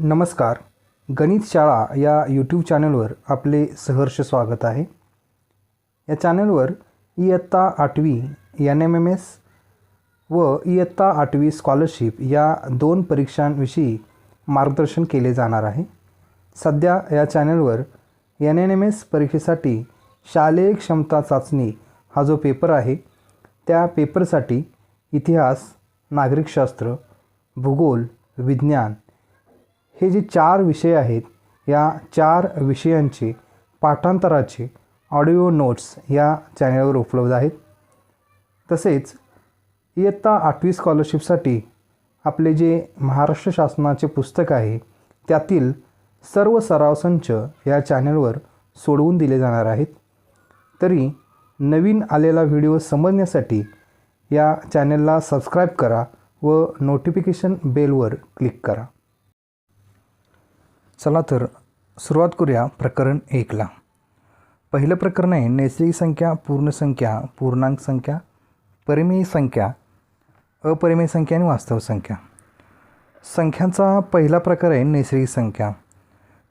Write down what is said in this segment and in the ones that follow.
नमस्कार. गणित शाळा या यूट्यूब चॅनलवर आपले सहर्ष स्वागत आहे. या चॅनलवर इयत्ता 8वी NMMS व इयत्ता 8वी स्कॉलरशिप या 2 परीक्षांविषयी मार्गदर्शन केले जाणार आहे. सध्या या चॅनलवर NMMS परीक्षेसाठी शालेय क्षमता चाचणी हा जो पेपर आहे त्या पेपरसाठी इतिहास, नागरिकशास्त्र, भूगोल, विज्ञान हे जे 4 विषय आहेत या 4 विषयांचे पाठांतराचे ऑडिओ नोट्स या चॅनलवर उपलब्ध आहेत. तसेच इयत्ता 8वी स्कॉलरशिपसाठी आपले जे महाराष्ट्र शासनाचे पुस्तक आहे त्यातील सर्व सराव संच या चॅनलवर सोडवून दिले जाणार आहेत. तरी नवीन आलेला व्हिडिओ समजण्यासाठी या चॅनलला सबस्क्राईब करा व नोटिफिकेशन बेलवर क्लिक करा. चला तर सुरुवात करूया प्रकरण 1ला. पहिलं प्रकरण आहे नैसर्गिक संख्या, पूर्ण संख्या, पूर्णांक संख्या, परिमेय संख्या, अपरिमेय संख्या आणि वास्तव संख्या. संख्यांचा पहिला प्रकार आहे नैसर्गिक संख्या.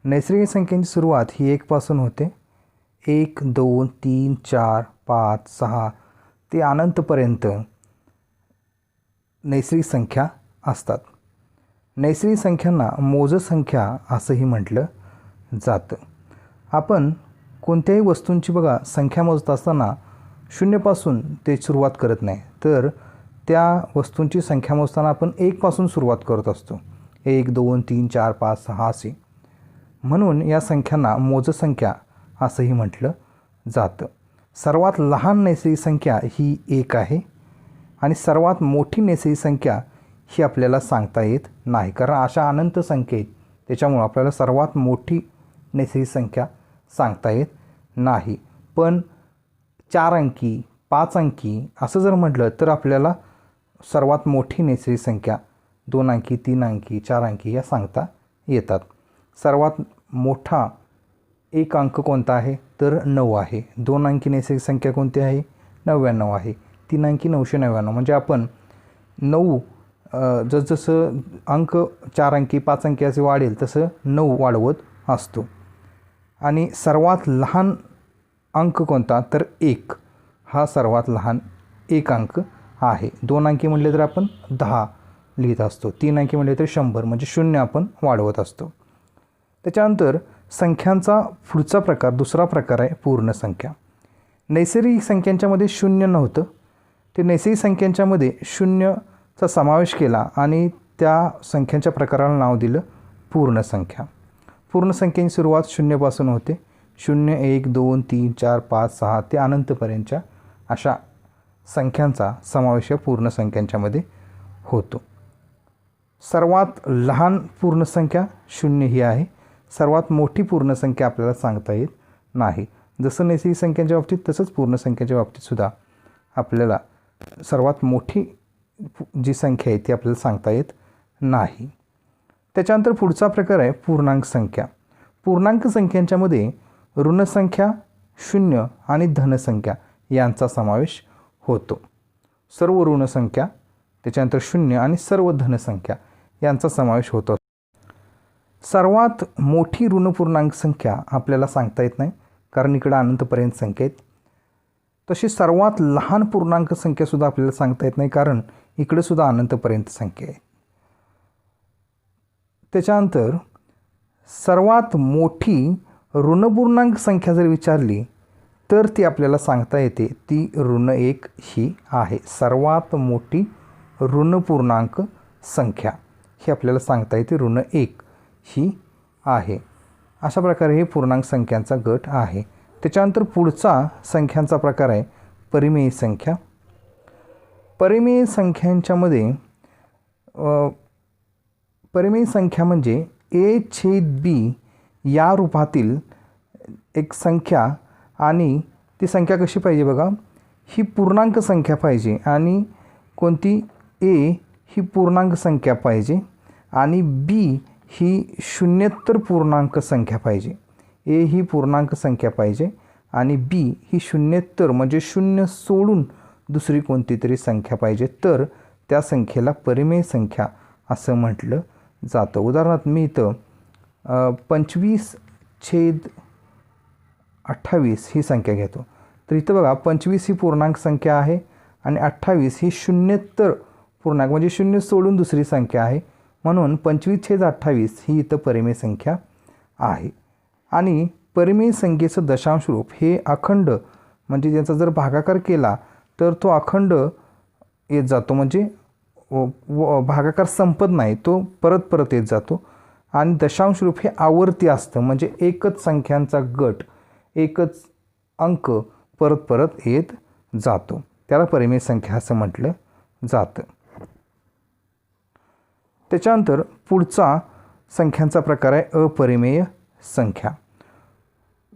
नैसर्गिक संख्यांची सुरुवात ही 1 पासून होते. 1, 2, 3, 4, 5, 6 ते अनंतपर्यंत नैसर्गिक संख्या असतात. नैसर्गिक संख्यांना मोजक संख्या असंही म्हटलं जातं. आपण कोणत्याही वस्तूंची संख्या मोजत असताना 0 पासून ते सुरुवात करत नाही, तर त्या वस्तूंची संख्या मोजताना आपण 1 पासून सुरुवात करत असतो. 1, 2, 3, 4, 5, 6 असे. म्हणून या संख्यांना मोजक संख्या असंही म्हटलं जातं. सर्वात लहान नैसर्गिक संख्या ही 1 आहे आणि सर्वात मोठी नैसर्गिक संख्या ही आपल्याला सांगता येत नाही, कारण अशा अनंत संख्या आहेत. त्याच्यामुळं आपल्याला सर्वात मोठी नैसर्गिक संख्या सांगता येत नाही. पण 4 अंकी, 5 अंकी असं जर म्हटलं तर आपल्याला सर्वात मोठी नैसर्गिक संख्या 2 अंकी, 3 अंकी, 4 अंकी या सांगता येतात. सर्वात मोठा 1 अंक कोणता आहे तर 9 आहे. 2 अंकी नैसर्गिक संख्या कोणती आहे? 99 आहे. 3 अंकी 999. म्हणजे आपण 9 जसजसं अंक 4 अंकी, 5 अंकी असे वाढेल तसं 9 वाढवत असतो. आणि सर्वात लहान अंक कोणता तर 1 हा सर्वात लहान 1 अंक आहे. 2 अंकी म्हटले तर आपण 10 लिहित असतो. 3 अंकी म्हटले तर 100 म्हणजे 0 आपण वाढवत असतो. त्याच्यानंतर संख्यांचा पुढचा प्रकार, दुसरा प्रकार आहे पूर्ण संख्या. नैसर्गिक संख्यांच्यामध्ये 0 नव्हतं. ते नैसर्गिक संख्यांच्यामध्ये 0चा समावेश केला आणि त्या संख्यांच्या प्रकाराला नाव दिलं पूर्ण संख्या. पूर्ण संख्येची सुरुवात 0 पासून होते. 0, 1, 2, 3, 4, 5, 6 ते अनंतपर्यंतच्या अशा संख्यांचा समावेश या पूर्ण संख्यांच्यामध्ये होतो. सर्वात लहान पूर्ण संख्या 0 ही आहे. सर्वात मोठी पूर्ण संख्या आपल्याला सांगता येत नाही. जसं नैसर्गिक संख्यांच्या बाबतीत तसंच पूर्ण संख्येच्या बाबतीतसुद्धा आपल्याला सर्वात मोठी जी संख्या आहे ती आपल्याला सांगता येत नाही. त्याच्यानंतर पुढचा प्रकार आहे पूर्णांक संख्या. पूर्णांक संख्यांच्यामध्ये ऋणसंख्या, 0 आणि धनसंख्या यांचा समावेश होतो. सर्व ऋणसंख्या, त्याच्यानंतर 0 आणि सर्व धनसंख्या यांचा समावेश होतो. सर्वात मोठी ऋणपूर्णांक संख्या आपल्याला सांगता येत नाही, कारण इकडं अनंतपर्यंत संख्या आहेत. तशी सर्वात लहान पूर्णांक संख्यासुद्धा आपल्याला सांगता येत नाही, कारण इकडंसुद्धा अनंतपर्यंत संख्या आहे. त्याच्यानंतर सर्वात मोठी ऋणपूर्णांक संख्या जर विचारली तर ती आपल्याला सांगता येते, ती ऋण1 ही आहे. सर्वात मोठी ऋणपूर्णांक संख्या ही आपल्याला सांगता येते ऋण1 ही आहे. अशा प्रकारे हे पूर्णांक संख्यांचा गट आहे. त्याच्यानंतर पुढचा संख्यांचा प्रकार आहे परिमेय संख्या. परिमेय संख्यांच्यामध्ये परिमेय संख्या म्हणजे a/b या रूपातील एक संख्या, आणि ती संख्या कशी पाहिजे ही पूर्णांक संख्या पाहिजे आणि कोणती a ही पूर्णांक संख्या पाहिजे आणि b ही शून्येतर पूर्णांक संख्या पाहिजे. a ही पूर्णांक संख्या पाहिजे आणि b ही शून्येतर म्हणजे 0 सोडून दुसरी कोणती तरी संख्या पाहिजे, तर त्या संख्येला परिमेय संख्या असं म्हटलं जातं. उदाहरणार्थ मी इथं 25/28 ही संख्या घेतो. तर इथं बघा 25 ही पूर्णांक संख्या आहे आणि 28 ही शून्येतर पूर्णांक म्हणजे शून्य सोडून दुसरी संख्या आहे. म्हणून 25/28 ही इथं परिमेय संख्या आहे. आणि परिमेय संख्येचं दशांश रूप हे अखंड म्हणजे त्याचा जर भागाकार केला तर तो अखंड येत जातो, म्हणजे भागाकार संपत नाही, तो परत परत येत जातो. आणि दशांश रूप हे आवर्ती असतं, म्हणजे एकच संख्यांचा गट, एकच अंक परत परत येत जातो. त्याला परिमेय संख्या असं म्हटलं जातं. त्याच्यानंतर पुढचा संख्यांचा प्रकार आहे अपरिमेय संख्या.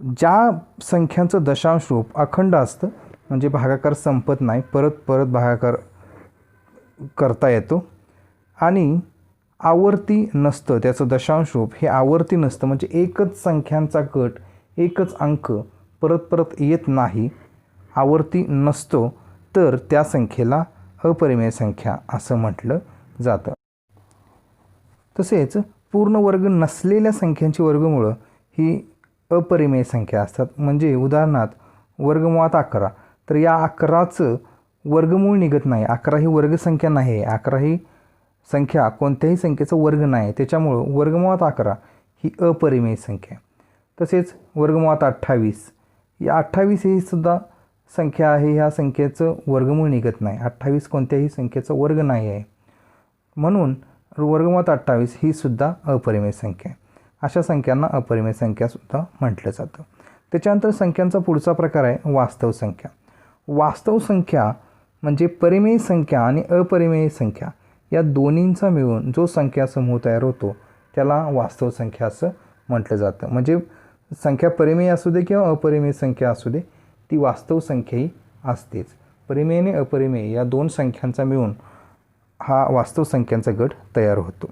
ज्या संख्यांचं दशांश रूप अखंड असतं, म्हणजे भागाकार संपत नाही, परत परत भागाकार करता येतो, आणि आवर्ती नसतं, त्याचं दशांश रूप हे आवर्ती नसतं, म्हणजे एकच संख्यांचा गट, एकच अंक परत परत येत नाही, आवर्ती नसतो, तर त्या संख्येला अपरिमेय संख्या असं म्हटलं जातं. तसेच पूर्ण वर्ग नसलेल्या संख्यांची वर्गमूळं ही अपरिमेय संख्या असतात. म्हणजे उदाहरणार्थ वर्गमुळात 11, तर या 11चं वर्गमूळ निघत नाही. 11 ही वर्गसंख्या नाही, 11 ही संख्या कोणत्याही संख्येचा वर्ग नाही, त्याच्यामुळं वर्गमुळात 11 ही अपरिमेय संख्या. तसेच वर्गमुळात 28, या 28 ही सुद्धा संख्या आहे, ह्या संख्येचं वर्गमूळ निघत नाही, 28 कोणत्याही संख्येचा वर्ग नाही आहे, म्हणून वर्गमुळात 28 ही सुद्धा अपरिमेय संख्या आहे. अशा संख्यांना अपरिमेय संख्यासुद्धा म्हटलं जातं. त्याच्यानंतर संख्यांचा पुढचा प्रकार आहे वास्तव संख्या. वास्तव संख्या म्हणजे परिमेय संख्या आणि अपरिमेय संख्या या दोन्हींचा मिळून जो संख्या समूह तयार होतो त्याला वास्तव संख्या असं म्हटलं जातं. म्हणजे संख्या परिमेय असू दे किंवा अपरिमेय संख्या असू दे, ती वास्तव संख्या ही असतेच. परिमेय आणि अपरिमेय या दोन संख्यांचा मिळून हा वास्तव संख्यांचा गट तयार होतो.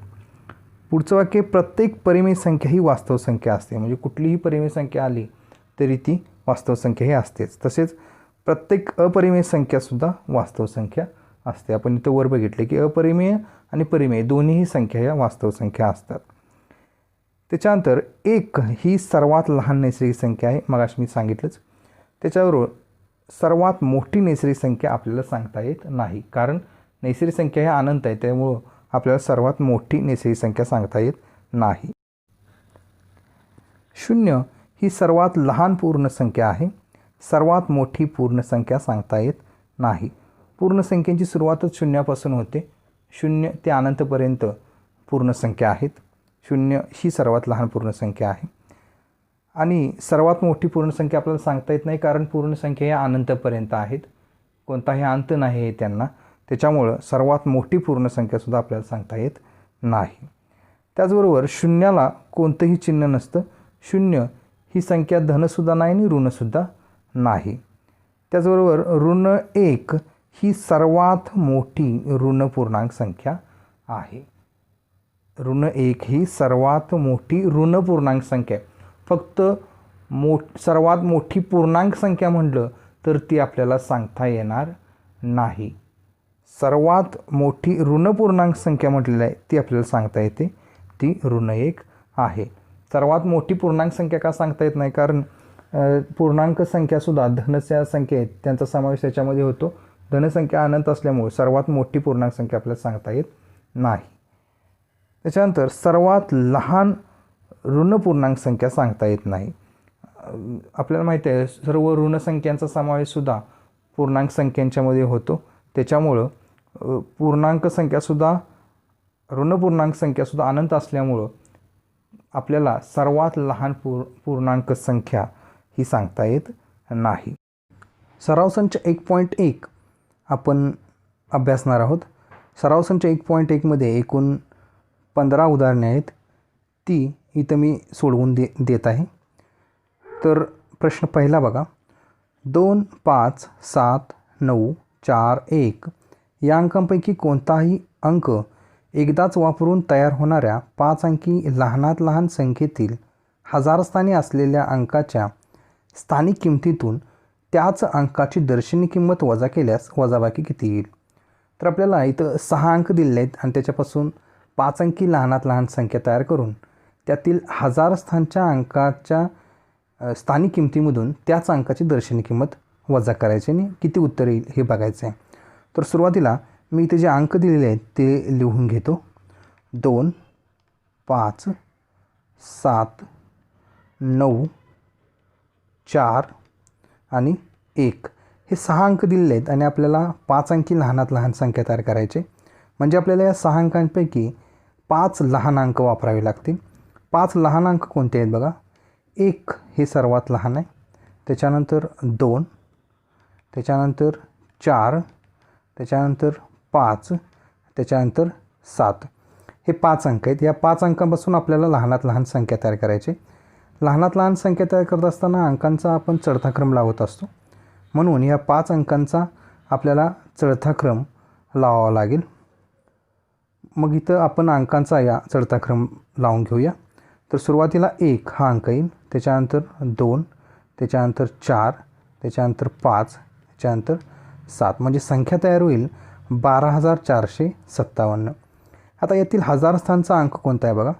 पुढचं वाक्य, प्रत्येक परिमेय संख्या ही वास्तव संख्या असते. म्हणजे कुठलीही परिमेय संख्या आली तरी ती वास्तव संख्या ही असतेच. तसेच प्रत्येक अपरिमेय संख्यासुद्धा वास्तव संख्या असते. आपण इथं वर बघितले की अपरिमेय आणि परिमेय दोन्हीही संख्या या वास्तव संख्या असतात. त्याच्यानंतर 1 ही सर्वात लहान नैसर्गिक संख्या आहे, मगाशी मी सांगितलंच. त्याच्याबरोबर सर्वात मोठी नैसर्गिक संख्या आपल्याला सांगता येत नाही, कारण नैसर्गिक संख्या ही अनंत आहे, त्यामुळं आपल्याला सर्वात मोठी नैसर्गिक संख्या सांगता येत नाही. 0 ही सर्वात लहान पूर्ण संख्या आहे, सर्वात मोठी पूर्ण संख्या सांगता येत नाही. पूर्ण संख्येची सुरुवातच शून्यापासून होते, 0 ते अनंतपर्यंत पूर्ण संख्या आहेत. 0 ही सर्वात लहान पूर्ण संख्या आहे. आणि सर्वात मोठी पूर्ण संख्या आपल्याला सांगता येत नाही, कारण पूर्ण संख्या या अनंतपर्यंत आहेत, कोणताही अंत नाही आहे त्यांना, त्याच्यामुळं सर्वात मोठी पूर्ण संख्यासुद्धा आपल्याला सांगता येत नाही. त्याचबरोबर 0ला कोणतंही चिन्ह नसतं, 0 ही संख्या धनसुद्धा नाही आणि ऋणसुद्धा नाही. त्याचबरोबर ऋण 1 ही सर्वात मोठी ऋण पूर्णांक संख्या आहे. ऋण 1 ही सर्वात मोठी ऋण पूर्णांक संख्या आहे. फक्त सर्वात मोठी पूर्णांक संख्या म्हटलं तर ती आपल्याला सांगता येणार नाही. सर्वात मोठी ऋण पूर्णांक संख्या म्हटलेली आहे ती आपल्याला सांगता येते, ती ऋण 1 आहे. सर्वात मोठी पूर्णांक संख्या का सांगता येत नाही, कारण पूर्णांक संख्यासुद्धा धनच्या संख्येत त्यांचा समावेश त्याच्यामध्ये होतो. धनसंख्या अनंत असल्यामुळे सर्वात मोठी पूर्णांक संख्या आपल्याला सांगता येत नाही. त्याच्यानंतर सर्वात लहान ऋण पूर्णांक संख्या सांगता येत नाही. आपल्याला माहिती आहे सर्व ऋण संख्यांचा समावेशसुद्धा पूर्णांक संख्यांच्यामध्ये होतो, त्याच्यामुळं पूर्णांक संख्यासुद्धा ऋण पूर्णांक संख्यासुद्धा अनंत असल्यामुळं आपल्याला सर्वात लहान पूर्णांक संख्या ही सांगता येत नाही. सराव संच 1.1 आपण अभ्यासणार आहोत. सराव संच 1.1 एकूण 15 उदाहरणे आहेत, ती इथं मी सोडवून देत आहे. तर प्रश्न पहिला बघा, 2, 5, 7, 9, 4, 1 या अंकांपैकी कोणताही अंक एकदाच वापरून तयार होणाऱ्या 5 अंकी लहानात लहान संख्येतील हजारस्थानी असलेल्या अंकाच्या स्थानिक किमतीतून त्याच अंकाची दर्शनी किंमत वजा केल्यास वजाबाकी किती येईल. तर आपल्याला इथं 6 अंक दिलेले आहेत आणि त्याच्यापासून 5 अंकी लहानात लहान संख्या तयार करून त्यातील 1000 स्थानच्या अंकाच्या स्थानिक किमतीमधून त्याच अंकाची दर्शनी किंमत वजा करायची आणि किती उत्तर येईल हे बघायचं आहे. तर सुरुवातीला मी इथे जे अंक दिलेले आहेत ते लिहून घेतो. 2, 5, 7, 9, 4 आणि 1 हे 6 अंक दिलेले आहेत आणि आपल्याला 5 अंकी लहानात लहान संख्या तयार करायचे. म्हणजे आपल्याला या 6 अंकांपैकी 5 लहान अंक वापरावे लागतील. 5 लहान अंक कोणते आहेत बघा. 1 हे सर्वात लहान आहे, त्याच्यानंतर 2, त्याच्यानंतर 4, त्याच्यानंतर 5, त्याच्यानंतर 7 हे 5 अंक आहेत. या 5 अंकांपासून आपल्याला लहानात लहान संख्या तयार करायची. लहानात लहान संख्या तयार करत असताना अंकांचा आपण चढता क्रम लावत असतो, म्हणून या 5 अंकांचा आपल्याला चढता क्रम लावावा लागेल. मग इथं आपण अंकांचा या चढता क्रम लावून घेऊया. तर सुरुवातीला 1 हा अंक येईल, त्याच्यानंतर 2, त्याच्यानंतर 4, त्याच्यानंतर 5, त्याच्यानंतर 7 म्हणजे संख्या तयार होईल 12,457. आता यातील 1000 स्थानचा अंक कोणता आहे बघा.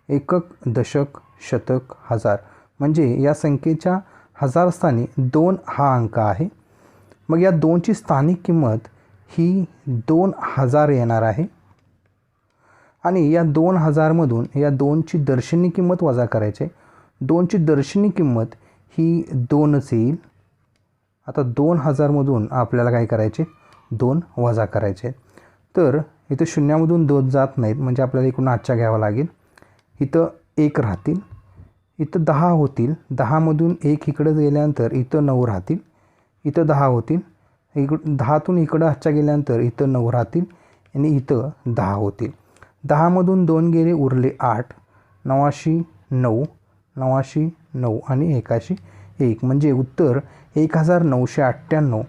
एकक, दशक, शतक, हजार म्हणजे या संख्येच्या 1000 स्थानी 2 हा अंक आहे. मग या 2ची स्थानिक किंमत ही 2000 येणार आहे आणि या 2000मधून या 2ची दर्शनी किंमत वजा करायची आहे. 2ची दर्शनी किंमत ही 2च येईल. आता 2000मधून आपल्याला काय करायचे, 2 वजा करायचे. तर इथं शून्यामधून 2 जात नाहीत, म्हणजे आपल्याला इकडून 8च्या घ्यावा लागेल. इथं 1 राहतील, इथं 10 होतील. 10मधून 1 इकडं गेल्यानंतर इथं 9 राहतील, इथं 10 होतील. 10तून इकडं 8च्या गेल्यानंतर इथं 9 राहतील आणि इथं 10 होतील. 10मधून 2 गेले, उरले 8. 9शी 9, 9शी 9 आणि 1शी 1 म्हणजे उत्तर 1998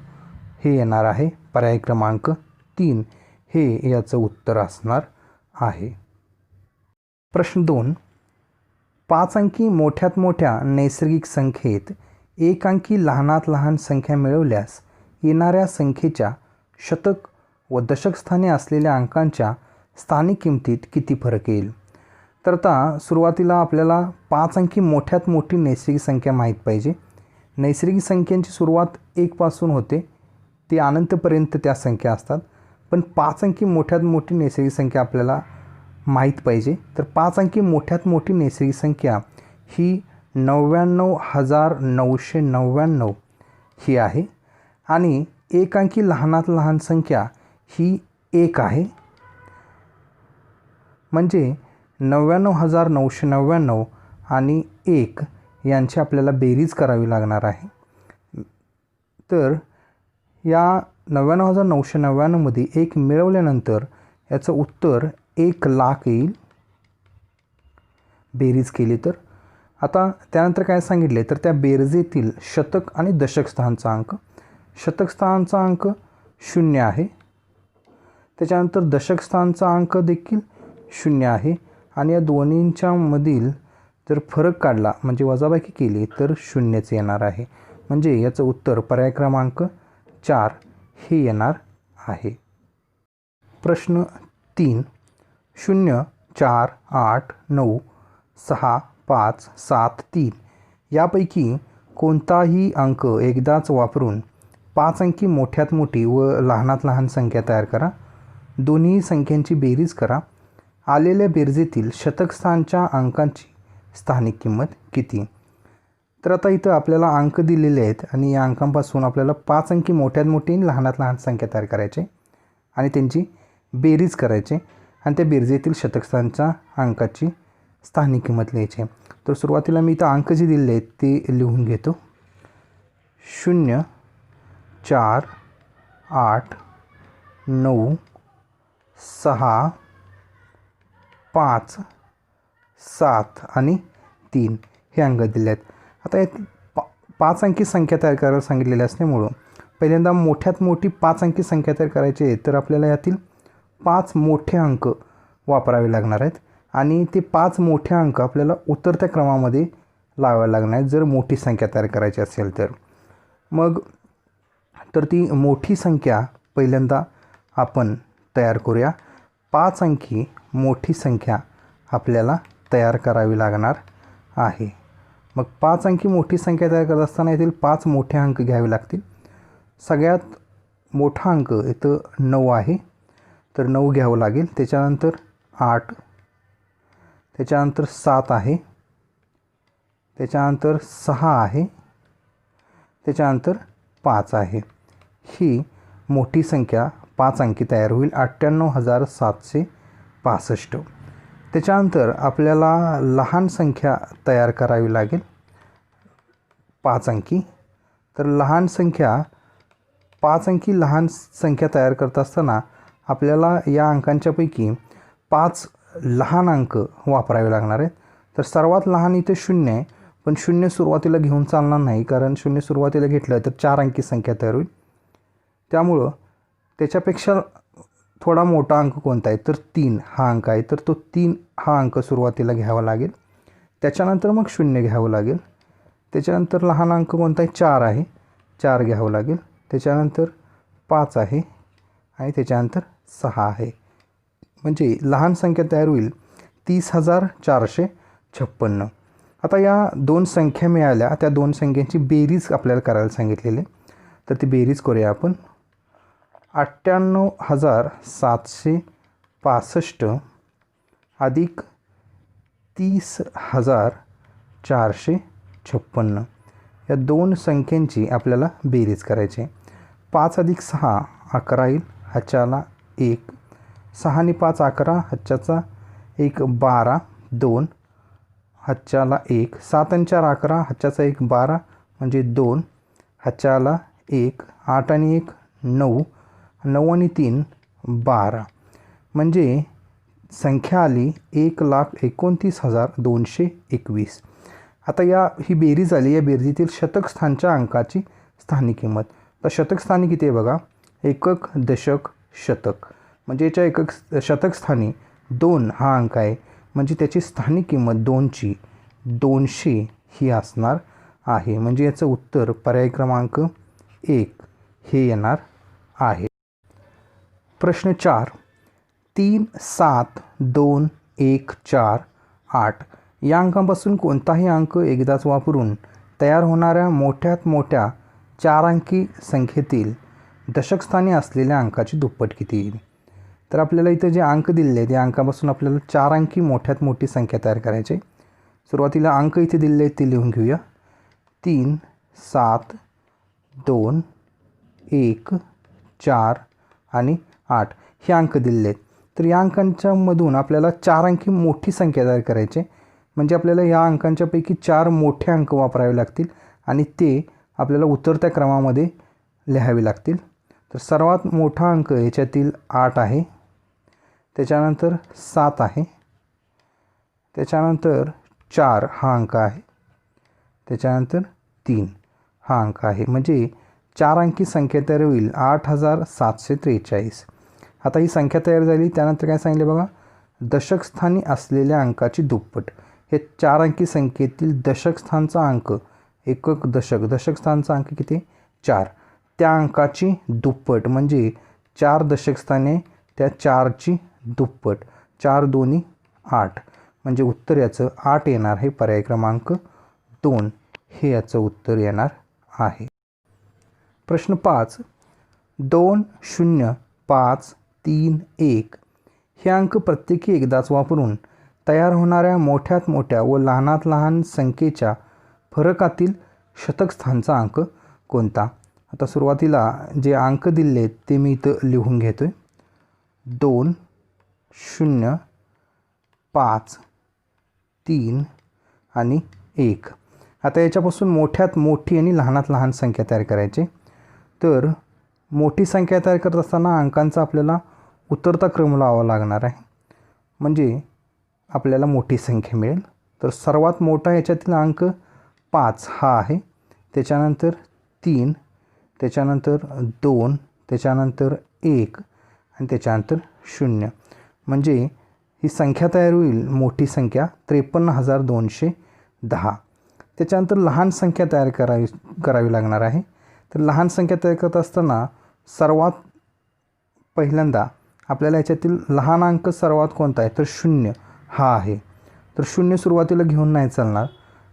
हे येणार आहे. पर्याय क्रमांक 3 हे याचं उत्तर असणार आहे. प्रश्न 2. 5 अंकी मोठ्यात मोठ्या नैसर्गिक संख्येत 1 अंकी लहानात लहान संख्या मिळवल्यास येणाऱ्या संख्येच्या शतक व दशक स्थानी असलेल्या अंकांच्या स्थानिक किमतीत किती फरक येईल. तर आता सुरुवातीला आपल्याला 5 अंकी मोठ्यात मोठी नैसर्गिक संख्या माहीत पाहिजे. नैसर्गिक संख्यांची सुरुवात 1 पासून होते, ती अनंतपर्यंत त्या संख्या असतात. पण 5 अंकी मोठ्यात मोठी नैसर्गिक संख्या आपल्याला माहीत पाहिजे. तर 5 अंकी मोठ्यात मोठी नैसर्गिक संख्या ही 99,999 ही आहे आणि 1 अंकी लहानात लहान संख्या ही 1 आहे. म्हणजे 99,999 आणि 1 यांची आपल्याला बेरीज करावी लागणार आहे. तर या 99,999मध्ये 1 मिळवल्यानंतर याचं उत्तर 1,00,000 येईल बेरीज केली तर. आता त्यानंतर काय सांगितले तर त्या बेरजेतील शतक आणि दशक स्थानचा अंक. शतक स्थानचा अंक 0 आहे, त्याच्यानंतर दशक स्थानचा अंक देखील 0 आहे आणि या दोन्हींच्या मधील जर फरक काढला म्हणजे वजाबाकी केली तर 0च येणार आहे. म्हणजे याचं उत्तर पर्याय क्रमांक 4 हे येणार आहे. प्रश्न 3. 0, 4, 8, 9, 6, 5, 7, 3 यापैकी कोणताही अंक एकदाच वापरून 5 अंकी मोठ्यात मोठी व लहानात लहान संख्या तयार करा. दोन्ही संख्यांची बेरीज करा. आलेल्या बेरजेतील शतक स्थानच्या अंकांची स्थानिक किंमत किती. तर आता इथं आपल्याला अंक दिलेले आहेत आणि या अंकांपासून आपल्याला 5 अंकी मोठ्यात मोठी लहानात लहान संख्या तयार करायची आणि त्यांची बेरीज करायची आणि त्या बेरजेतील शतक स्थानच्या अंकाची स्थानिक किंमत लिहायची. तर सुरुवातीला मी इथं अंक जे दिलेले आहेत ते लिहून घेतो. 0, 4, 8, 9, 6, 5, 7 आणि 3 हे अंक दिले आहेत. आता यात 5 अंकी संख्या तयार करायला सांगितलेली असल्यामुळं पहिल्यांदा मोठ्यात मोठी 5 अंकी संख्या तयार करायची आहे. तर आपल्याला यातील 5 मोठे अंक वापरावे लागणार आहेत आणि ते 5 मोठे अंक आपल्याला उतरत्या क्रमामध्ये लावावे लागणार आहेत जर मोठी संख्या तयार करायची असेल तर. मग तर ती मोठी संख्या पहिल्यांदा आपण तयार करूया. 5 अंकी मोठी संख्या आपल्याला तयार करावी लागणार आहे. मग 5 अंकी मोठी संख्या तयार करत असताना येथील 5 मोठे अंक घ्यावे लागतील. सगळ्यात मोठा अंक इथं 9 आहे, तर 9 घ्यावं लागेल. त्याच्यानंतर 8, त्याच्यानंतर 7 आहे, त्याच्यानंतर 6 आहे, त्याच्यानंतर 5 आहे. ही मोठी संख्या 5 अंकी तयार होईल, 98,765. त्याच्यानंतर आपल्याला लहान संख्या तयार करावी लागेल 5 अंकी. तर लहान संख्या 5 अंकी लहान संख्या तयार करत असताना आपल्याला या अंकांच्यापैकी 5 लहान अंक वापरावे लागणार आहेत. तर सर्वात लहान इथे 0 आहे, पण 0 सुरुवातीला घेऊन चालणार नाही, कारण 0 सुरुवातीला घेतलं तर 4 अंकी संख्या तयार होईल. त्यामुळं त्याच्यापेक्षा थोडा मोठा अंक कोणता आहे, तर 3 हा अंक आहे, तर तो 3 हा अंक सुरुवातीला घ्यावा लागेल. त्याच्यानंतर मग 0 घ्यावं लागेल. त्याच्यानंतर लहान अंक कोणता आहे, 4 आहे, 4 घ्यावं लागेल. त्याच्यानंतर 5 आहे आणि त्याच्यानंतर 6 आहे. म्हणजे लहान संख्या तयार होईल 30,456. आता या 2 संख्या मिळाल्या, त्या 2 संख्यांची बेरीज आपल्याला करायला सांगितलेली, तर ती बेरीज करूया आपण. 98,765 अधिक 30,456 या 2 संख्यांची आपल्याला बेरीज करायची. 5 अधिक 6 11 येईल, ह्याच्याला 1. 6 आणि 5 11, ह्याच्याचा 1 12, 2 ह्याच्याला 1. 7 आणि 4 11, ह्याच्याचा 1 12 म्हणजे 2, ह्याच्याला 1. 8 आणि 1 9, 9 आणि 3 12 म्हणजे संख्या आली 1,29,221. आता ही बेरीज आली. या बेरीजीतील शतक स्थानच्या अंकाची स्थानिक किंमत. तर शतक स्थानी किती आहे बघा, एकक दशक शतक. म्हणजे याच्या एकक शतक स्थानी 2 हा अंक आहे, म्हणजे त्याची स्थानिक किंमत 2ची 200 ही असणार आहे. म्हणजे याचं उत्तर पर्याय क्रमांक 1 हे येणार आहे. प्रश्न 4. 3 7 2 1 4 8 या अंकांपासून कोणताही अंक एकदाच वापरून तयार होणाऱ्या मोठ्यात मोठ्या 4 अंकी संख्येतील दशकस्थानी असलेल्या अंकाची दुप्पट किती येईल. तर आपल्याला इथं जे अंक दिलेले आहेत या अंकापासून आपल्याला 4 अंकी मोठ्यात मोठी संख्या तयार करायची. सुरुवातीला अंक इथे दिलेले आहेत ते लिहून घेऊया. 3 7 2 1 4 आणि 8 हे अंक दिलेले आहेत. तर या अंकांच्या मधून आपल्याला 4 अंकी मोठी संख्या तयार करायची. म्हणजे आपल्याला या अंकांच्यापैकी 4 मोठे अंक वापरावे लागतील आणि ते आपल्याला उतरत्या क्रमामध्ये लिहावे लागतील. तर सर्वात मोठा अंक याच्यातील 8 आहे, त्याच्यानंतर 7 आहे, त्याच्यानंतर 4 हा अंक आहे, त्याच्यानंतर 3 हा अंक आहे. म्हणजे 4 अंकी संख्या तयार होईल 8,743. आता ही संख्या तयार झाली. त्यानंतर काय सांगितले बघा, दशकस्थानी असलेल्या अंकाची दुप्पट. हे 4 अंकी संख्येतील दशकस्थानचा अंक, एकक दशक दशकस्थानचा अंक किती 4, त्या अंकाची दुप्पट म्हणजे 4 दशकस्थाने त्या 4ची दुप्पट. 4 2 8 म्हणजे उत्तर याचं 8 येणार आहे. पर्याय क्रमांक 2 हे याचं उत्तर येणार आहे. प्रश्न 5. 2 0 5 3 1 हे अंक प्रत्येकी एकदाच वापरून तयार होणाऱ्या मोठ्यात मोठ्या व लहानात लहान संख्येच्या फरकातील शतकस्थानचा अंक कोणता. आता सुरुवातीला जे अंक दिले आहेत ते मी इथं लिहून घेतो आहे. 2 0 5 3 आणि 1. आता याच्यापासून मोठ्यात मोठी आणि लहानात लहान संख्या तयार करायची. तर मोठी संख्या तयार करत असताना अंकांचा आपल्याला उतरता क्रम लावावा लागणार आहे, म्हणजे आपल्याला मोठी संख्या मिळेल. तर सर्वात मोठा याच्यातील अंक 5 हा आहे, त्याच्यानंतर 3, त्याच्यानंतर 2, त्याच्यानंतर 1 आणि त्याच्यानंतर 0. म्हणजे ही संख्या तयार होईल मोठी संख्या 53,210. त्याच्यानंतर लहान संख्या तयार करावी लागणार आहे. तर लहान संख्या तयार करत असताना सर्वात पहिल्यांदा आपल्याला याच्यातील लहान अंक सर्वात कोणता आहे तर 0 हा आहे. तर 0 सुरुवातीला घेऊन नाही चालणार,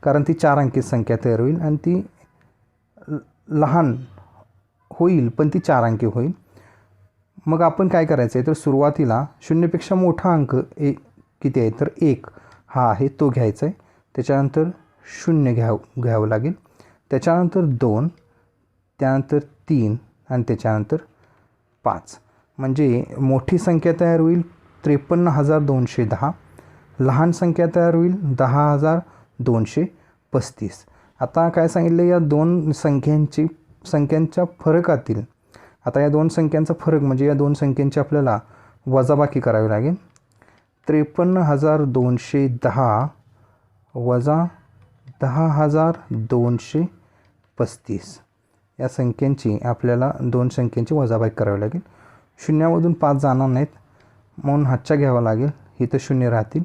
कारण ती 4 अंकी संख्या तयार होईल आणि ती लहान होईल पण ती 4 अंकी होईल. मग आपण काय करायचं आहे तर सुरुवातीला 0पेक्षा मोठा अंक किती आहे तर 1 हा आहे, तो घ्यायचा आहे. त्याच्यानंतर 0 घ्यावं लागेल, त्याच्यानंतर 2, त्यानंतर 3 आणि त्याच्यानंतर 5. म्हणजे मोठी संख्या तयार होईल 53,210, लहान संख्या तयार होईल 10,235. आता काय सांगितलं, या दोन संख्यांच्या फरकातील, आता या दोन संख्यांचा फरक म्हणजे या दोन संख्यांची आपल्याला वजाबाकी करावी लागेल. 53,210 वजा 10,235 या संख्यांची आपल्याला दोन संख्यांची वजाबाकी करावी लागेल. शून्यामधून 5 जाणार नाहीत म्हणून हातच्या घ्यावा लागेल. इथं 0 राहतील,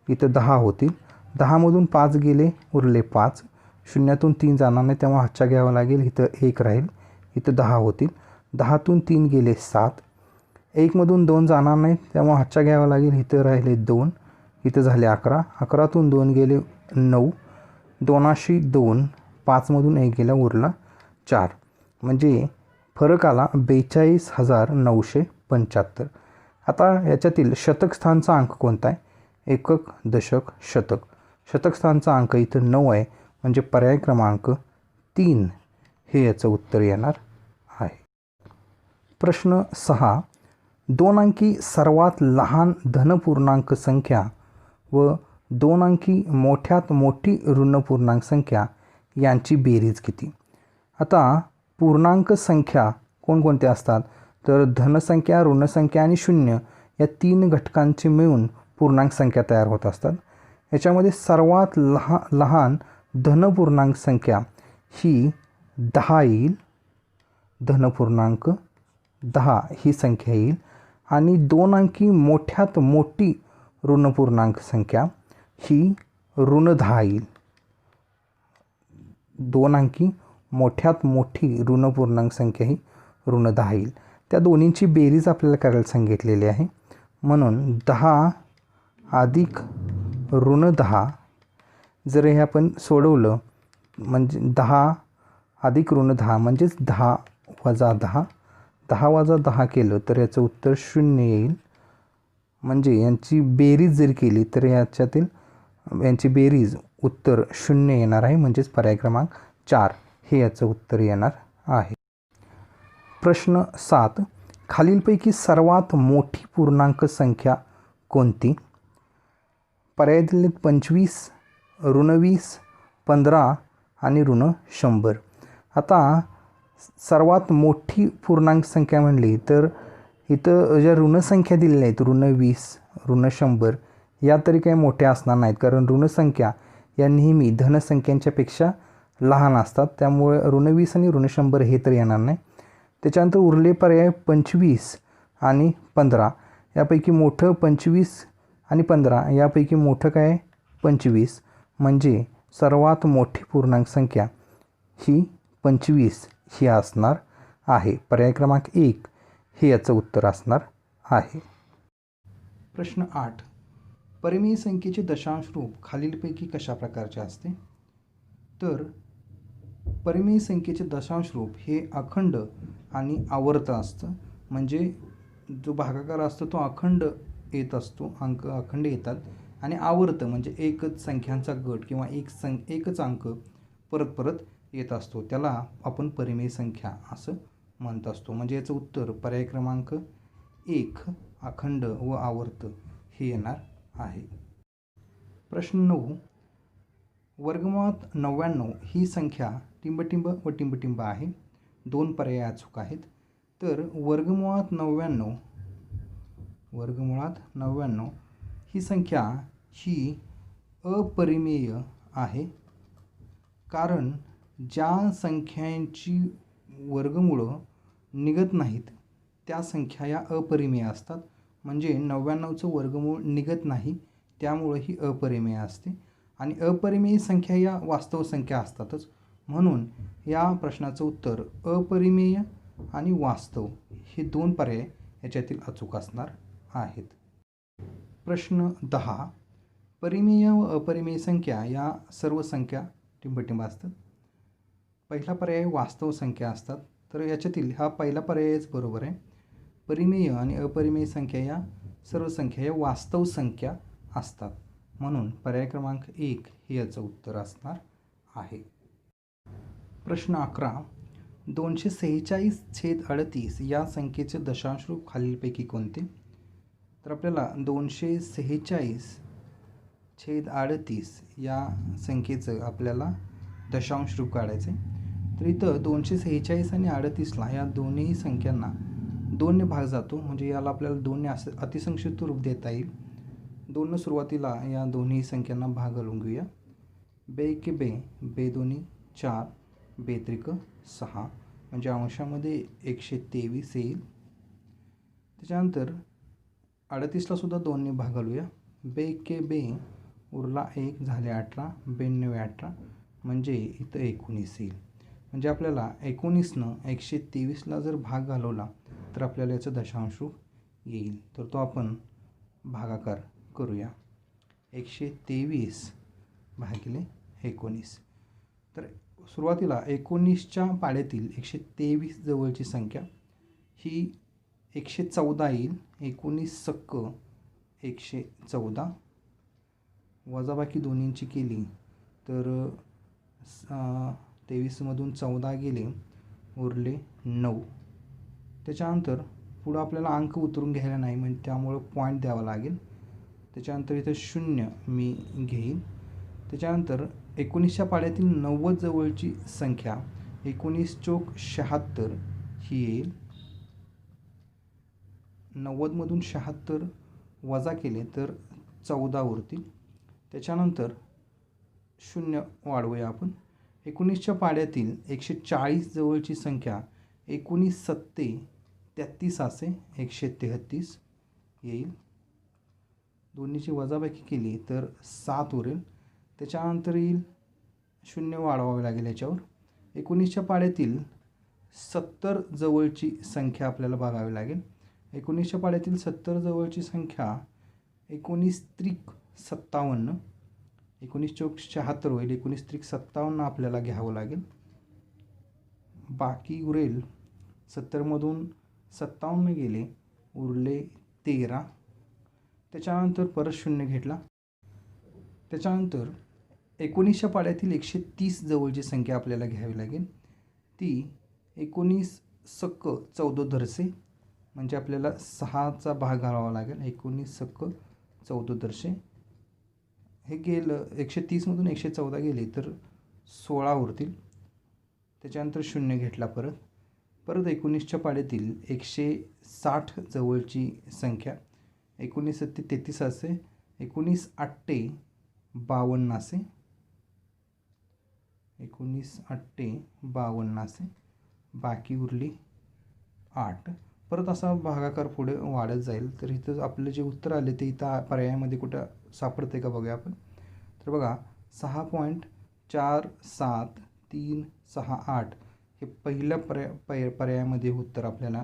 इथं 10 होतील. 10मधून 5 गेले, उरले 5. शून्यातून 3 जाणार नाही तेव्हा हातच्या घ्यावा लागेल. इथं 1 राहील, इथं 10 होतील. 10तून 3 गेले 7. 1मधून 2 जाणार नाहीत तेव्हा हातच्या घ्यावा लागेल. इथं राहिले 2, इथं झाले 11. 11तून 2 गेले 9. 2 2, 5मधून 1 गेला, उरला 4. म्हणजे फरक आला 42,975. आता याच्यातील शतक स्थानचा अंक कोणता आहे? एकक, दशक, शतक. शतक स्थानचा अंक इथं 9 आहे, म्हणजे पर्याय क्रमांक 3 हे याचं उत्तर येणार आहे. प्रश्न 6. 2 अंकी सर्वात लहान धनपूर्णांक संख्या व 2 अंकी मोठ्यात मोठी ऋणपूर्णांक संख्या यांची बेरीज किती? आता पूर्णांक संख्या कोणकोणत्या असतात तर धनसंख्या, ऋणसंख्या आणि 0 या 3 घटकांचे मिळून पूर्णांक संख्या तयार होत असतात. याच्यामध्ये सर्वात लहान धनपूर्णांक संख्या ही 10 येईल, धनपूर्णांक 10 ही संख्या येईल. आणि 2 अंकी मोठ्यात मोठी ऋणपूर्णांक संख्या ही ऋण 10 येईल. 2 अंकी मोठ्यात मोठी ऋणपूर्णांक संख्या ही ऋण 10 येईल. त्या दोन्हींची बेरीज आपल्याला करायला सांगितलेली आहे. म्हणून 10 अधिक ऋण 10 जर हे आपण सोडवलं म्हणजे 10 अधिक ऋण 10 म्हणजेच 10 वजा 10. 10 वजा 10 केलं तर याचं उत्तर 0 येईल. म्हणजे यांची बेरीज जर केली तर यांची बेरीज उत्तर 0 येणार आहे, म्हणजेच पर्याय क्रमांक 4 हे याचं उत्तर येणार आहे. प्रश्न 7. खालीलपैकी सर्वात मोठी पूर्णांक संख्या कोणती? पर्याय दिलेत 25, ऋण 20, 15 आणि ऋण 100. आता सर्वात मोठी पूर्णांक संख्या म्हणली तर इथं ज्या ऋणसंख्या दिलेल्या आहेत ऋण 20, ऋण 100 या तरी काही मोठ्या असणार नाहीत, कारण ऋणसंख्या या नेहमी धनसंख्यांच्यापेक्षा लहान असतात. त्यामुळे ऋण 20 आणि ऋण 100 हे तर येणार नाही. त्याच्यानंतर उरले पर्याय 25 आणि 15. यापैकी मोठं 25 आणि 15 यापैकी मोठं काय 25, म्हणजे सर्वात मोठी पूर्णांक संख्या ही 25 ही असणार आहे. पर्याय क्रमांक 1 हे याचं उत्तर असणार आहे. प्रश्न 8. परिमेय संख्येचे दशांश रूप खालीलपैकी कशा प्रकारचे असते? तर परिमेय संख्येचे दशांश रूप हे अखंड आणि आवर्त असतं. म्हणजे जो भागाकार असतो तो अखंड येत असतो, अंक अखंड येतात. आणि आवर्त म्हणजे एकच संख्यांचा गट किंवा एकच अंक परत परत येत असतो, त्याला आपण परिमेय संख्या असं म्हणत असतो. म्हणजे याचं उत्तर पर्याय क्रमांक 1 अखंड व आवर्त हे येणार आहे. प्रश्न 9. वर्गमुळात 99 ही संख्या टिंबटिंब व टिंबटिंब आहे. 2 पर्याय अचूक आहेत. तर वर्गमुळात 99 ही संख्या ही अपरिमेय आहे, कारण ज्या संख्यांची वर्गमूळं निघत नाहीत त्या संख्या या अपरिमेय असतात. म्हणजे 99चं वर्गमूळ निघत नाही, त्यामुळे ही अपरिमेय असते. आणि अपरिमेय संख्या या वास्तव संख्या असतातच. म्हणून या प्रश्नाचं उत्तर अपरिमेय आणि वास्तव हे 2 पर्याय याच्यातील अचूक असणार आहेत. प्रश्न 10. परिमेय व अपरिमेय संख्या या सर्व संख्या टिंबटिंब असतात. पहिला पर्याय वास्तव संख्या असतात. तर याच्यातील हा पहिला पर्यायच बरोबर आहे. परिमेय आणि अपरिमेय संख्या या सर्व संख्या या वास्तव संख्या असतात. म्हणून पर्याय क्रमांक 1 हे याचं उत्तर असणार आहे. प्रश्न 11. 246/38 या संख्येचे दशांश रूप खालीलपैकी कोणते? तर आपल्याला 246/38 या संख्येचं आपल्याला दशांश रूप काढायचं आहे. तर इथं 246 आणि 38ला या दोन्ही संख्यांना 2ने भाग जातो, म्हणजे याला आपल्याला 2ने असं अतिसंक्षिप्त रूप देता येईल. 2 सुरुवातीला या दोन्ही संख्यांना भाग घालून घेऊया. 2 एके 2, 2 दोन्ही 4, 2 त्रिक 6, म्हणजे अंशामध्ये 123 येईल. त्याच्यानंतर 38ला सुद्धा 2ने भाग घालूया. 2 एके 2 उरला 1 झाले 18, 92 18, म्हणजे इथं 19 येईल. म्हणजे आपल्याला 19नं 123ला जर भाग घालवला तर आपल्याला याचं दशांश रूप येईल. तर तो आपण भागाकार करूया. 123 भागिले 19. तर सुरुवातीला 19च्या पाड्यातील 123 जवळची संख्या ही 114 येईल. 19 सक्क 114, वजाबाकी दोन्हींची केली तर 23मधून 14 गेले, उरले 9. त्याच्यानंतर पुढं आपल्याला अंक उतरून घ्यायला नाही, म्हणजे त्यामुळं पॉईंट द्यावा लागेल. त्याच्यानंतर इथं 0 मी घेईन. त्याच्यानंतर 19च्या पाड्यातील 90 जवळची संख्या 19 चोक 76 ही येईल. 90मधून 76 वजा केले तर 14 उरतील. त्याच्यानंतर 0 वाढवूया आपण. 19च्या पाड्यातील 140 जवळची संख्या 19 सत्ते 33 असे 133 येईल. दोन्हीची वजाबाकी केली तर 7 उरेल. त्याच्यानंतर येईल 0 वाढवावे लागेल याच्यावर. 19च्या पाड्यातील 70 जवळची संख्या आपल्याला बघावी लागेल. 19च्या पाड्यातील 70 जवळची संख्या 19 त्रिक 57, 19 चोक 76 होईल. 19 त्रिक 57 आपल्याला घ्यावं लागेल. बाकी उरेल 70मधून 57 गेले, उरले 13. त्याच्यानंतर परत 0 घेतला. त्याच्यानंतर 19च्या पाड्यातील 130 जवळची संख्या आपल्याला घ्यावी लागेल. ती 19 सक्क 14 धरसे, म्हणजे आपल्याला 6चा भाग घालावा लागेल. 19 सक्क 14 धरसे हे गेलं. 130मधून 114 गेले तर 16 उरतील. त्याच्यानंतर 0 घेतला. परत 19च्या पाड्यातील 160 जवळची संख्या 19 सत्ते 33 असे, 19 आठे 52 असे, 19 आठे 52 असे, बाकी उरली 8. परत असा भागाकार पुढे वाढत जाईल. तर इथं आपलं जे उत्तर आले ते इथं पर्यायामध्ये कुठं सापडते का बघूया आपण. तर बघा 6.4738 हे पहिल्या पर्यायामध्ये उत्तर आपल्याला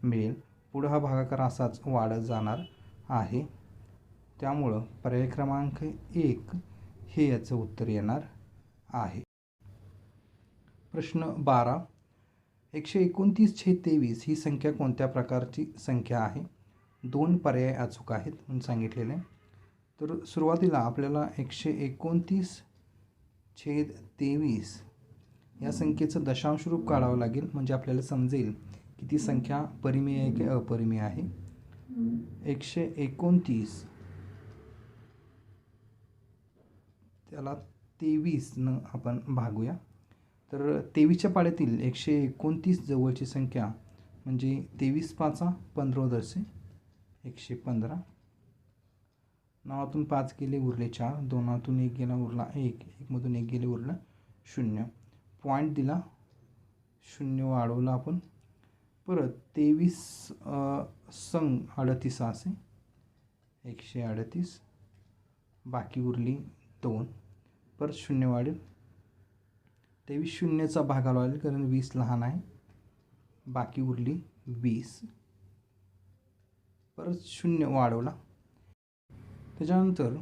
मिळेल. पुढं हा भागाकार असाच वाढत जाणार आहे. त्यामुळं पर्याय क्रमांक 1 हे याचं उत्तर येणार आहे. प्रश्न 12. 129/23 ही संख्या कोणत्या प्रकारची संख्या आहे? 2 पर्याय अचूक आहेत म्हणून सांगितलेले. तर सुरुवातीला आपल्याला 129/23 या संख्येचं दशांश रूप काढावं लागेल, म्हणजे आपल्याला समजेल की ती संख्या परिमेय आहे की अपरिमेय आहे. 129 त्याला 23नं आपण भागूया. तर 23च्या पाड्यातील 129 जवळची संख्या म्हणजे 23 पाचा 15 धरसे 115. 9तून 5 गेले उरले 4, 2तून 1 गेला उरला 1, 1मधून 1 गेले उरलं 0. पॉईंट दिला, 0 वाढवला आपण. परत 23 संग 38 असे 138, बाकी उरली 2. परत 0 वाढेल. 23 0चा भाग घालावा लागेल कारण 20 लहान आहे. बाकी उरली 20. परत 0 वाढवला. त्याच्यानंतर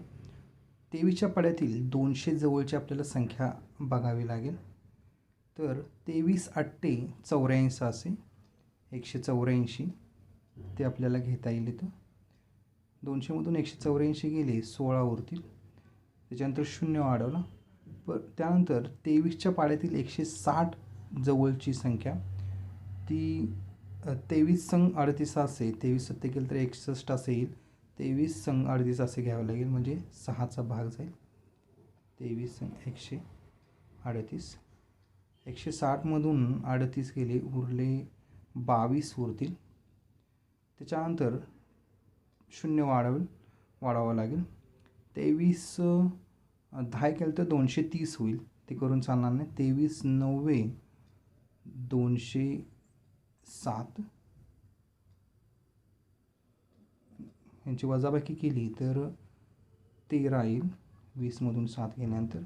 23च्या पाड्यातील 200 जवळची आपल्याला संख्या बघावी लागेल. तर 23 8 84 असे 184 ते आपल्याला घेता येईल. इथं 200मधून 184 गेले 16 उरतील. त्याच्यानंतर 0 वाढवला. त्यानंतर 23च्या पाड्यातील 160 जवळची संख्या ती 23 संग 38 असे 23 सत्ते केलं तर 61 असे येईल. 23 संग 38 असे घ्यावं लागेल म्हणजे 6चा भाग जाईल. 23 संग 138 160मधून 38 गेले उरले 22 उरतील. त्याच्यानंतर 0 वाढवावं लागेल. 23 10 केलं तर 230 होईल. ते करून चालणार नाही. 23 9 207 यांची वजाबाकी केली तर 13 येईल 20मधून 7 गेल्यानंतर.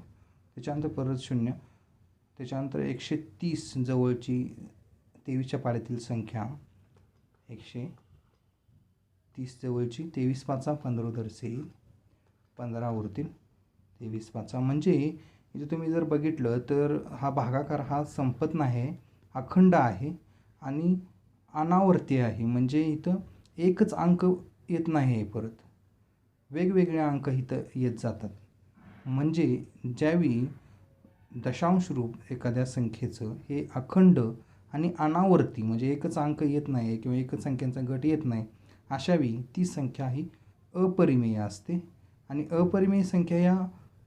त्याच्यानंतर परत 0. त्याच्यानंतर 130 जवळची 23च्या पाड्यातील संख्या 130 जवळची 23 5 15 दरसे येईल 15 उरतील. 23 5 म्हणजे इथे तुम्ही जर बघितलं तर हा भागाकार हा संपत नाही, अखंड आहे आणि अनावर्ती आहे. म्हणजे इथं एकच अंक येत नाही आहे, परत वेगवेगळे अंक इथं येत जातात. म्हणजे ज्यावेळी दशांश रूप एखाद्या संख्येचं हे अखंड आणि अनावर्ती म्हणजे एकच अंक येत नाही किंवा एकच संख्यांचा गट येत नाही, अशावेळी ती संख्या ही अपरिमेय असते. आणि अपरिमेय संख्या या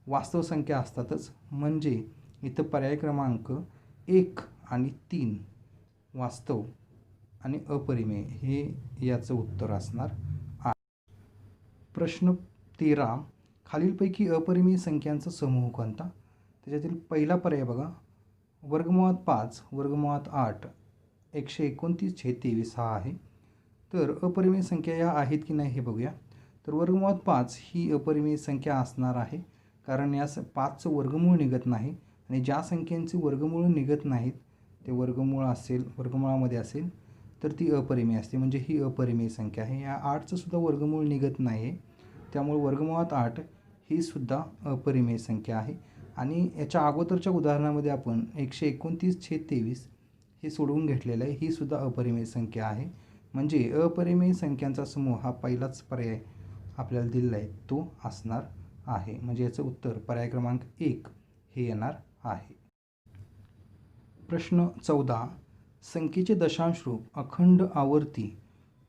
वास्तव संख्या असतातच. म्हणजे इथं पर्याय क्रमांक 1 आणि 3 वास्तव आणि अपरिमेय हे याचं उत्तर असणार आहे. प्रश्न 13. खालीलपैकी अपरिमेय संख्यांचा समूह कोणता? त्याच्यातील पहिला पर्याय बघा, वर्गमुळात 5 वर्गमुळात 8 129/23 हा आहे. तर अपरिमेय संख्या या आहेत की नाही हे बघूया. तर वर्गमुळात 5 ही अपरिमेय संख्या असणार आहे, कारण या 5चं वर्गमूळ निघत नाही आणि ज्या संख्यांचे वर्गमूळ निघत नाहीत ते वर्गमुळामध्ये असेल तर ती अपरिमेय असते. म्हणजे ही अपरिमेय संख्या आहे. या 8चं सुद्धा वर्गमूळ निघत नाही, त्यामुळे वर्गमुळात 8 ही सुद्धा अपरिमेय संख्या आहे. आणि याच्या अगोदरच्या उदाहरणामध्ये आपण 129/23 हे सोडवून घेतलेलं आहे, ही सुद्धा अपरिमेय संख्या आहे. म्हणजे अपरिमेय संख्यांचा समूह हा पहिलाच पर्याय आपल्याला दिलेला आहे तो असणार आहे. म्हणजे याचं उत्तर पर्याय क्रमांक 1 हे येणार आहे. प्रश्न 14. संख्येचे दशांश रूप अखंड आवर्ती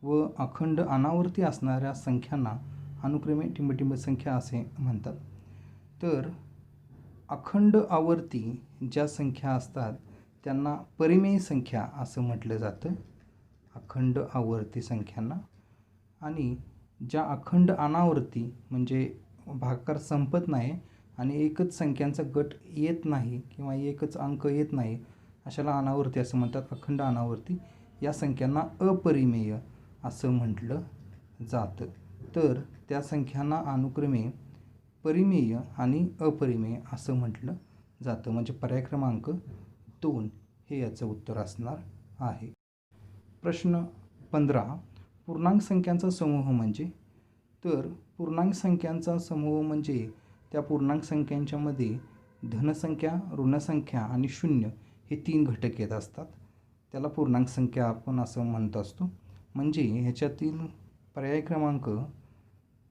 व अखंड अनावर्ती असणाऱ्या संख्यांना अनुक्रमे टिंबटिंब संख्या असे म्हणतात. तर अखंड आवर्ती ज्या संख्या असतात त्यांना परिमेय संख्या असं म्हटलं जातं, अखंड आवर्ती संख्यांना. आणि ज्या अखंड अनावर्ती म्हणजे भागाकार संपत नाही आणि एकच संख्यांचा गट येत नाही किंवा एकच अंक येत नाही, अशाला अनावर्ती असं म्हणतात, अखंड अनावर्ती. या संख्यांना अपरिमेय असं म्हटलं जातं. तर त्या संख्यांना अनुक्रमे परिमेय आणि अपरिमेय असं म्हटलं जातं. म्हणजे पर्याय क्रमांक 2 हे याचं उत्तर असणार आहे. प्रश्न 15. पूर्णांक संख्यांचा समूह म्हणजे? तर पूर्णांक संख्यांचा समूह म्हणजे त्या पूर्णांक संख्यांच्यामध्ये धनसंख्या, ऋणसंख्या आणि 0 हे 3 घटक येत असतात. त्याला पूर्णांक संख्या आपण असं म्हणत असतो. म्हणजे ह्याच्यातील पर्याय क्रमांक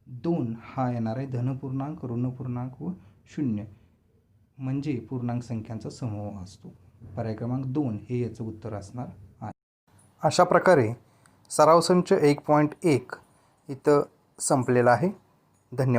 2 हा येणार आहे. धनपूर्णांक, ऋणपूर्णांक व 0 म्हणजे पूर्णांक संख्यांचा समूह असतो. पर्याय क्रमांक 2 हे याचं उत्तर असणार आहे. अशा प्रकारे सराव संच 1.1 इथं संपलेला आहे. धन्यवाद.